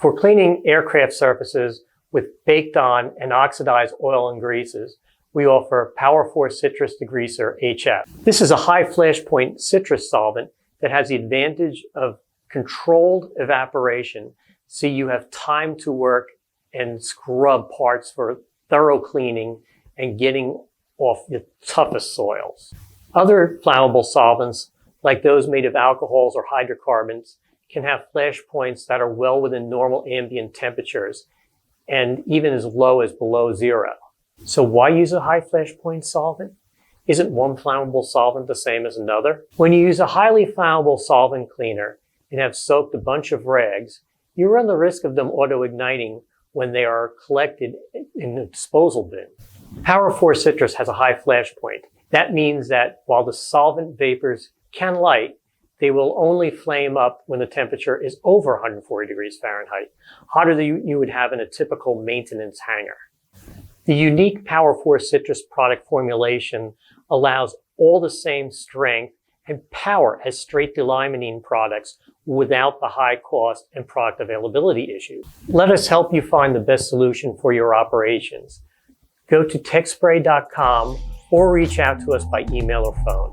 For cleaning aircraft surfaces with baked on and oxidized oil and greases, we offer PWR4 Citrus Degreaser HF. This is a high flashpoint citrus solvent that has the advantage of controlled evaporation, so you have time to work and scrub parts for thorough cleaning and getting off the toughest soils. Other flammable solvents, like those made of alcohols or hydrocarbons, can have flash points that are well within normal ambient temperatures and even as low as below zero. So why use a high flash point solvent? Isn't one flammable solvent the same as another? When you use a highly flammable solvent cleaner and have soaked a bunch of rags, you run the risk of them auto-igniting when they are collected in the disposal bin. PWR4 Citrus has a high flash point. That means that while the solvent vapors can light, they will only flame up when the temperature is over 140 degrees Fahrenheit, hotter than you would have in a typical maintenance hangar. The unique PWR4 Citrus product formulation allows all the same strength and power as straight delimonene products without the high cost and product availability issues. Let us help you find the best solution for your operations. Go to techspray.com or reach out to us by email or phone.